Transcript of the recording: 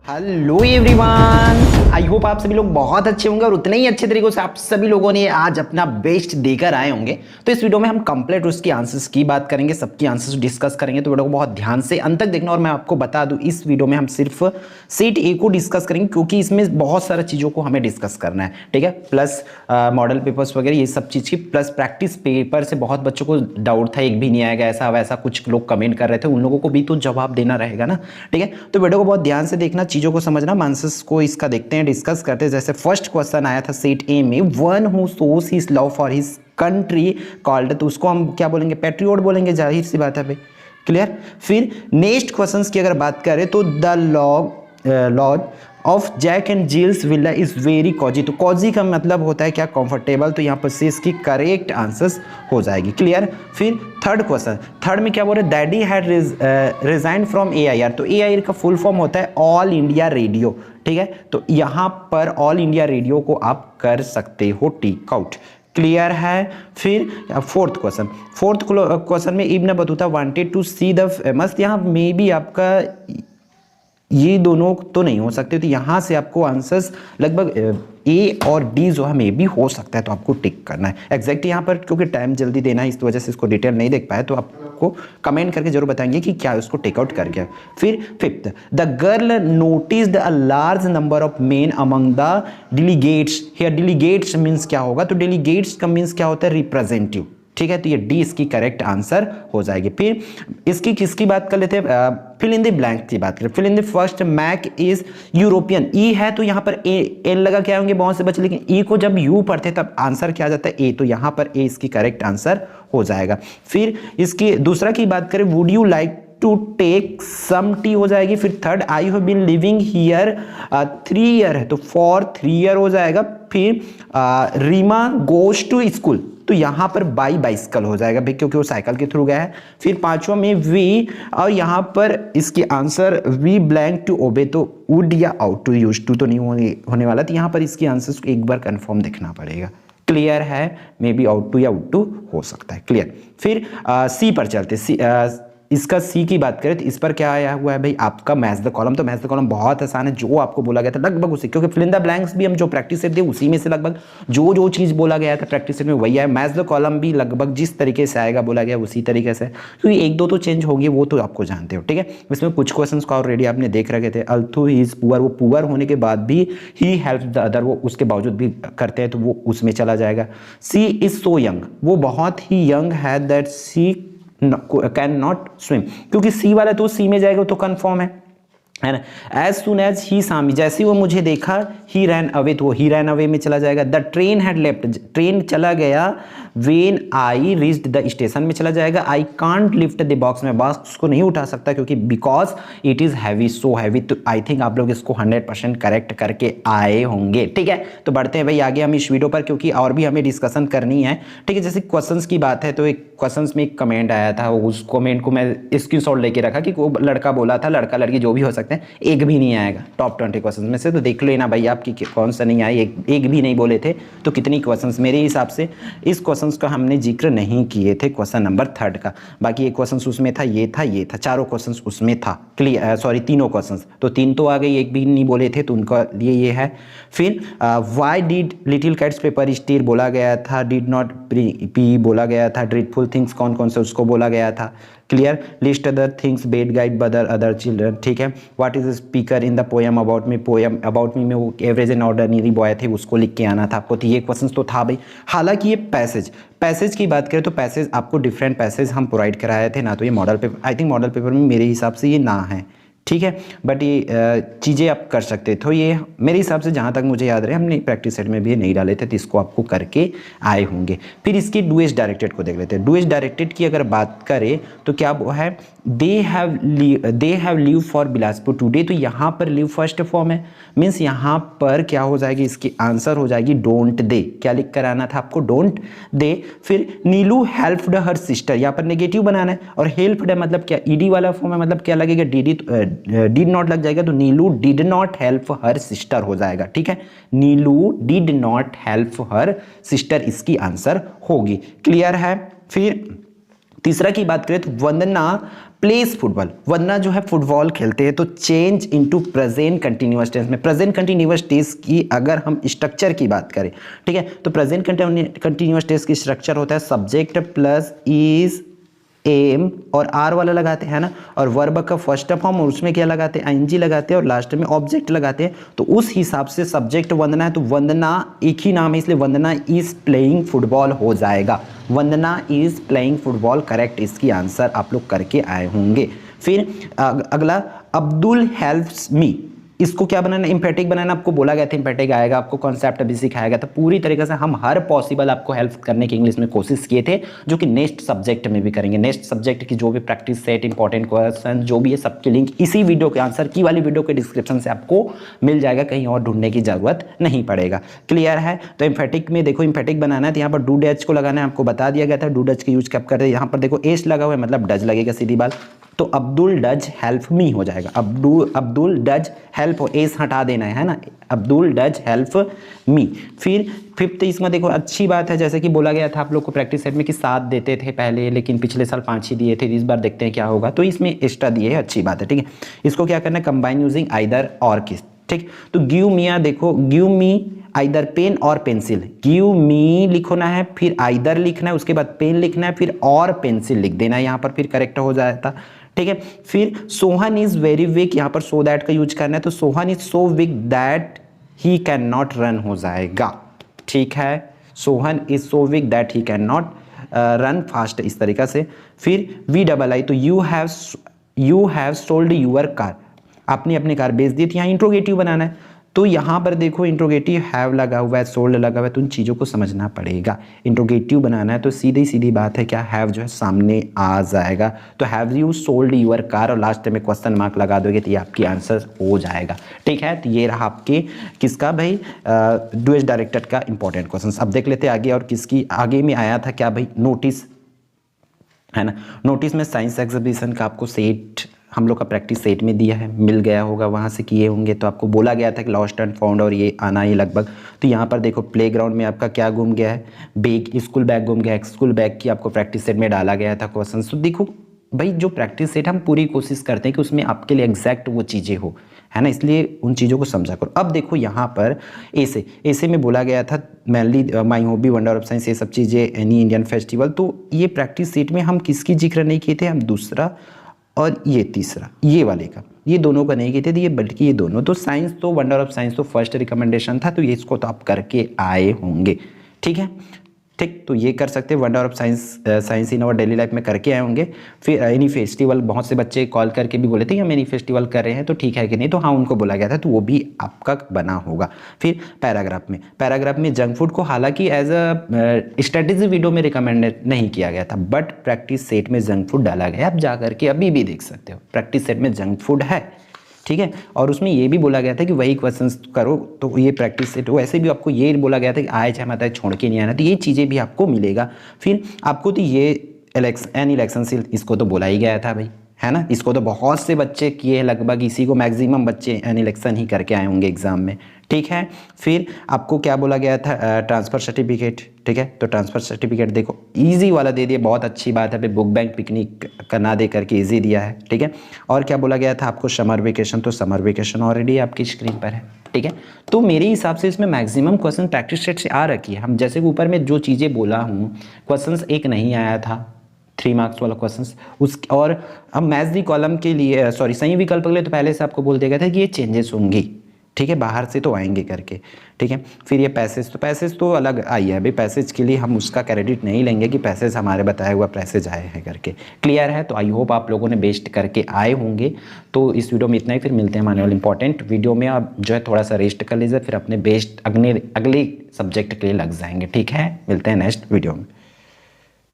Hello everyone, I hope आप सभी लोग बहुत अच्छे होंगे और उतने ही अच्छे तरीकों से आप सभी लोगों ने आज अपना बेस्ट देकर आए होंगे। तो इस वीडियो में हम कंप्लीट उसकी आंसर्स की बात करेंगे, सबकी आंसर्स डिस्कस करेंगे। तो वीडियो को बहुत ध्यान से अंत तक देखना। और मैं आपको बता दूं, इस वीडियो में हम सिर्फ सेट ए को डिस्कस करेंगे क्योंकि इसमें बहुत सारी चीज़ों को हमें डिस्कस करना है, ठीक है। प्लस मॉडल पेपर्स वगैरह ये सब चीज़ की, प्लस प्रैक्टिस पेपर से बहुत बच्चों को डाउट था, एक भी नहीं आएगा ऐसा वैसा, कुछ लोग कमेंट कर रहे थे, उन लोगों को भी तो जवाब देना रहेगा ना, ठीक है। तो वीडियो को बहुत ध्यान से देखना, चीज़ों को समझना। आंसर्स को इसका देखते हैं, डिस्कस करते हैं। जैसे फर्स्ट क्वेश्चन आया था सेट ए में, one who shows his love for his country called, तो उसको हम क्या बोलेंगे, पैट्रियोट बोलेंगे, जाहिर सी बात है भाई, क्लियर। फिर नेक्स्ट क्वेश्चंस की अगर बात करें तो the lodge of Jack and Jill's villa is very cosy, तो कॉजी का मतलब होता है क्या, कंफर्टेबल। तो यहाँ पर से इसकी करेक्ट आंसर्स हो जाएगी, क्लियर। फिर थर्ड क्वेश्चन, थर्ड में क्या बोल रहे हैं, daddy had resign from AIR, तो AIR का फुल फॉर्म होता है ऑल इंडिया रेडियो, ठीक है। तो यहाँ पर ऑल इंडिया रेडियो को आप कर सकते हो टिक आउट, क्लियर है। फिर फोर्थ क्वेश्चन में Ibn Battuta wanted to see the famous, यहाँ में भी आपका ये दोनों तो नहीं हो सकते, तो यहाँ से आपको आंसर्स लगभग ए और डी जो है मे भी हो सकता है, तो आपको टिक करना है एग्जैक्ट यहाँ पर, क्योंकि टाइम जल्दी देना है इस वजह से इसको डिटेल नहीं देख पाए, तो आपको कमेंट करके जरूर बताएंगे कि क्या उसको टेक आउट कर गया। फिर fifth, the girl noticed a large number of main among the delegates, here delegates means क्या होगा, तो डेलीगेट्स का मीन्स क्या होता है, रिप्रेजेंटेटिव, ठीक है। तो ये डी इसकी करेक्ट आंसर हो जाएगी। फिर इसकी किसकी बात कर लेते हैं, फिल इन द ब्लैंक की बात करें। Fill in the first, Mac is European, E है तो यहाँ पर एन लगा क्या होंगे बहुत से बच्चे, लेकिन ई को जब यू पढ़ते तब आंसर क्या आ जाता है ए, तो यहाँ पर ए इसकी करेक्ट आंसर हो जाएगा। फिर इसकी दूसरा की बात करें, would you like to take some tea हो जाएगी। फिर third, I have been living here 3 year है, तो फॉर 3 ईयर हो जाएगा। फिर रीमा गोज टू स्कूल, तो यहाँ पर बाइसिकल हो जाएगा भाई, क्योंकि वो साइकिल के थ्रू गया है। फिर पांचवा में वी, और यहाँ पर इसकी answer we blank to obey, तो वुड या आउट टू यूज टू तो नहीं होने वाला, तो यहाँ पर इसकी आंसर एक बार कंफर्म देखना पड़ेगा, क्लियर है। मे बी आउट टू या आउट टू हो सकता है, क्लियर। फिर सी पर चलते, इसका सी की बात करें तो इस पर क्या आया हुआ है भाई, आपका मैच द कॉलम। तो मैच द कॉलम बहुत आसान है, जो आपको बोला गया था लगभग उसी, क्योंकि फिल इन द ब्लैंक्स भी हम जो प्रैक्टिस सेट थे उसी में से लगभग जो चीज़ बोला गया था प्रैक्टिस सेट में वही है। मैच द कॉलम भी लगभग जिस तरीके से आएगा बोला गया उसी तरीके से, क्योंकि एक दो तो चेंज होगी, वो तो आपको जानते हो, ठीक है। इसमें कुछ क्वेश्चन को ऑलरेडी आपने देख रखे थे। अल्थू ही इज पुअर, वो पुअर होने के बाद भी ही हेल्प द अदर, वो उसके बावजूद भी करते हैं, तो वो उसमें चला जाएगा। सी इज सो यंग, वो बहुत ही यंग है, that she can not swim, क्योंकि सी वाला तो सी में जाएगा तो कंफर्म है ना। एज सुन एज ही सामी, जैसे वो मुझे देखा, ही रैन अवे, तो ही रैन अवे में चला जाएगा। The train had left, train चला गया। When I reached the station में चला जाएगा। I can't lift the box, में बॉक्स को नहीं उठा सकता क्योंकि because it is heavy, so heavy. तो आई थिंक आप लोग इसको 100% करेक्ट करके आए होंगे, ठीक है। तो बढ़ते हैं भाई आगे हम इस वीडियो पर, क्योंकि और भी हमें डिस्कशन करनी है, ठीक है। जैसे क्वेश्चंस की बात है, तो एक क्वेश्चंस में एक कमेंट आया था, उस कमेंट को मैं स्क्रीनशॉट लेके रखा कि वो लड़का बोला था, लड़का लड़की जो भी हो सकते हैं, एक भी नहीं आएगा टॉप 20 क्वेश्चन में से, तो देख लो ना भाई आपकी कौन सा नहीं आए, एक भी नहीं बोले थे, तो कितनी क्वेश्चंस, मेरे हिसाब से इस क्वेश्चंस का हमने जिक्र नहीं किए थे, क्वेश्चन नंबर 3 का। बाकी एक क्वेश्चन उसमें था, ये था, चारों क्वेश्चन उसमें था, क्लियर, सॉरी तीनों क्वेश्चन, तो 3 तो आ गई, एक भी नहीं बोले थे, तो उनका लिए ये है। फिर why did little cats paper steel बोला गया था, डिड नॉट पी बोला गया था, ड्रीडफुल थिंग्स कौन कौन से उसको बोला गया था, clear. List other things bed guide बदर अदर चिल्ड्रन, ठीक है। What is speaker in the poem about me, poem about me में वो एवरेज एंड ऑर्डिनरी बॉय थे, उसको लिख के आना था आपको, तो ये क्वेश्चन तो था भाई। हालांकि ये पैसेज की बात करें तो पैसेज आपको डिफरेंट पैसेज हम प्रोवाइड कराए थे ना, तो ये model paper, I think model paper में मेरे हिसाब से ये ना है, ठीक है। बट ये चीज़ें आप कर सकते थे, तो ये मेरे हिसाब से जहाँ तक मुझे याद रहे हमने प्रैक्टिस सेट में भी नहीं डाले थे, तो इसको आपको करके आए होंगे। फिर इसकी डूएस डायरेक्टेड को देख लेते हैं। डूएस डायरेक्टेड की अगर बात करें तो क्या वो है, they have leave for Bilaspur today, तो यहाँ पर लीव फर्स्ट फॉर्म है, मीन्स यहाँ पर क्या हो जाएगी, इसकी आंसर हो जाएगी डोंट दे, क्या लिख कर आना था आपको, डोंट दे। फिर नीलू हेल्प्ड हर सिस्टर, यहाँ पर नेगेटिव बनाना है, और हेल्प्ड है मतलब क्या, ईडी वाला फॉर्म है, मतलब क्या लगेगा, डिड नॉट लग जाएगा, तो Neelu did not help her sister हो जाएगा, ठीक है। Neelu did not help her sister इसकी आंसर होगी, क्लियर है। फिर तीसरा की बात करें तो वंदना प्लेस फुटबॉल, वरना जो है फुटबॉल खेलते हैं तो change into present continuous tense में। प्रेजेंट कंटिन्यूअस टेंस की अगर हम स्ट्रक्चर की बात करें, ठीक है, तो प्रेजेंट कंटिन्यूअस टेंस की स्ट्रक्चर होता है सब्जेक्ट प्लस इज एम और आर वाला लगाते हैं ना, और वर्ब का फर्स्ट फॉर्म और उसमें क्या लगाते हैं, आईएनजी लगाते हैं और लास्ट में ऑब्जेक्ट लगाते हैं। तो उस हिसाब से सब्जेक्ट वंदना है तो वंदना एक ही नाम है, इसलिए वंदना इज प्लेइंग फुटबॉल हो जाएगा। वंदना इज प्लेइंग फुटबॉल करेक्ट, इसकी आंसर आप लोग करके आए होंगे। फिर अगला अब्दुल हेल्प्स मी, इसको क्या बनाना, इम्पैटिक बनाना आपको बोला गया था, इम्पैटिक आएगा, आपको कॉन्सेप्ट अभी सिखाया गया था। पूरी तरीके से हम हर पॉसिबल आपको हेल्प करने की इंग्लिश में कोशिश किए थे, जो कि नेक्स्ट सब्जेक्ट में भी करेंगे। नेक्स्ट सब्जेक्ट की जो भी प्रैक्टिस सेट, इंपॉर्टेंट क्वेश्चन जो भी है, सबके लिंक इसी वीडियो के आंसर की वाली वीडियो के डिस्क्रिप्शन से आपको मिल जाएगा, कहीं और ढूंढने की जरूरत नहीं पड़ेगा। क्लियर है? तो इम्पैटिक में देखो, इम्पैटिक बनाना है तो यहाँ पर डू डच को लगाना है, आपको बता दिया गया था। डू डच का यूज कब करते हैं, यहाँ पर देखो एस लगा हुआ है मतलब डज लगेगा सीधी बात, तो अब्दुल डज हेल्प मी हो जाएगा। अब्दुल डज हेल्प, एस हटा देना है ना, अब्दुल डज हेल्प मी। फिर फिफ्थ, इसमें देखो अच्छी बात है, जैसे कि बोला गया था आप लोग को प्रैक्टिस सेट में कि 7 देते थे पहले, लेकिन पिछले साल 5 ही दिए थे, इस बार देखते हैं क्या होगा। तो इसमें एक्स्ट्रा दिए है, अच्छी बात है, ठीक है। इसको क्या करना है, कंबाइन यूजिंग आइदर और किस, ठीक। तो गिव मी, देखो गिव मी आइदर पेन और पेंसिल, गिव मी लिखना है, फिर आइदर लिखना है, उसके बाद पेन लिखना है, फिर और पेंसिल लिख देना है यहाँ पर, फिर करेक्ट हो जाता, ठीक है। फिर सोहन इज वेरी वीक, यहाँ पर सो दैट का यूज करना है, तो Sohan is so weak that he can not run हो जाएगा, ठीक है। Sohan is so weak that he can not run fast, इस तरीका से। फिर वी डबल आई, तो you have sold your car, आपने अपनी कार बेच दी थी, यहाँ इंट्रोगेटिव बनाना है। तो यहाँ पर देखो इंट्रोगेटिव हैव लगा हुआ है, सोल्ड लगा हुआ है, तो उन चीज़ों को समझना पड़ेगा। इंट्रोगेटिव बनाना है तो सीधी बात है, क्या हैव जो है सामने आ जाएगा, तो have you sold your car और लास्ट में क्वेश्चन मार्क लगा दोगे तो ये आपकी आंसर हो जाएगा, ठीक है। तो ये रहा आपके किसका भाई, डूएस डायरेक्टेड का इंपॉर्टेंट क्वेश्चन। अब देख लेते आगे, और किसकी आगे में आया था क्या भाई, नोटिस है ना। नोटिस में साइंस एग्जीबिशन का आपको सेट हम लोग का प्रैक्टिस सेट में दिया है, मिल गया होगा, वहाँ से किए होंगे। तो आपको बोला गया था कि लॉस्ट एंड फाउंड और ये आना ही लगभग। तो यहाँ पर देखो प्लेग्राउंड में आपका क्या गुम गया है, बैग, स्कूल बैग गुम गया है, स्कूल बैग की आपको प्रैक्टिस सेट में डाला गया था क्वेश्चन। तो देखो भाई, जो प्रैक्टिस सेट हम पूरी कोशिश करते हैं कि उसमें आपके लिए एग्जैक्ट वो चीज़ें हो, है ना, इसलिए उन चीज़ों को समझा करो। अब देखो यहाँ पर ऐसे में बोला गया था mainly my hobby, wonder of science, ये सब चीज़ें, एनी इंडियन फेस्टिवल। तो ये प्रैक्टिस सेट में हम किसकी जिक्र नहीं किए थे, हम दूसरा और ये तीसरा, ये वाले का, ये दोनों का नहीं किए थे, ये बल्कि ये दोनों। तो साइंस तो, वंडर ऑफ साइंस तो फर्स्ट रिकमेंडेशन था, तो ये इसको तो आप करके आए होंगे, ठीक है, ठीक। तो ये कर सकते हैं, wonder of science in our daily life में करके आए होंगे। फिर एनी फेस्टिवल, बहुत से बच्चे कॉल करके भी बोले थे हम एनी फेस्टिवल कर रहे हैं, तो ठीक है कि नहीं, तो हाँ उनको बोला गया था, तो वो भी आपका बना होगा। फिर पैराग्राफ में जंक फूड को हालांकि एज अ स्ट्रेटेजी वीडियो में रिकमेंड नहीं किया गया था, बट प्रैक्टिस सेट में जंक फूड डाला गया, आप जा करके अभी भी देख सकते हो, प्रैक्टिस सेट में जंक फूड है, ठीक है। और उसमें ये भी बोला गया था कि वही क्वेश्चंस करो, तो ये प्रैक्टिस सेट, वैसे भी आपको ये बोला गया था कि आए चाहे माता छोड़ के नहीं आना, तो ये चीज़ें भी आपको मिलेगा। फिर आपको तो ये एन इलेक्शन सील, इसको तो बोला ही गया था भाई, है ना, इसको तो बहुत से बच्चे किए, लगभग इसी को मैक्सिमम बच्चे एन इलेक्शन ही करके आए होंगे एग्जाम में, ठीक है। फिर आपको क्या बोला गया था, ट्रांसफ़र सर्टिफिकेट, ठीक है। तो ट्रांसफ़र सर्टिफिकेट देखो इजी वाला दे दिया, बहुत अच्छी बात है भाई, बुक बैंक पिकनिक का ना दे करके इजी दिया है, ठीक है। और क्या बोला गया था आपको, समर वेकेशन, तो समर वेकेशन ऑलरेडी आपकी स्क्रीन पर है, ठीक है। तो मेरे हिसाब से इसमें मैक्सिमम क्वेश्चन प्रैक्टिस सेट से आ रखी है। हम जैसे कि ऊपर में जो चीज़ें बोला हूँ, क्वेश्चन एक नहीं आया था 3 मार्क्स वाला क्वेश्चंस उस, और अब मैथ्स दी कॉलम के लिए, सॉरी सही विकल्प के लिए तो पहले से आपको बोल दिया गया था कि ये चेंजेस होंगी, ठीक है, बाहर से तो आएंगे करके, ठीक है। फिर ये पैसेज तो अलग आई है भाई, पैसेज के लिए हम उसका क्रेडिट नहीं लेंगे कि पैसेज हमारे बताया हुआ पैसेज आए हैं करके। क्लियर है? तो आई होप आप लोगों ने बेस्ट करके आए होंगे। तो इस वीडियो में इतना ही, फिर मिलते हैं हमारे वाले इंपॉर्टेंट वीडियो में। आप जो है थोड़ा सा रेस्ट कर लीजिए, फिर अपने बेस्ट अगले सब्जेक्ट के लिए लग जाएंगे, ठीक है। मिलते हैं नेक्स्ट वीडियो में।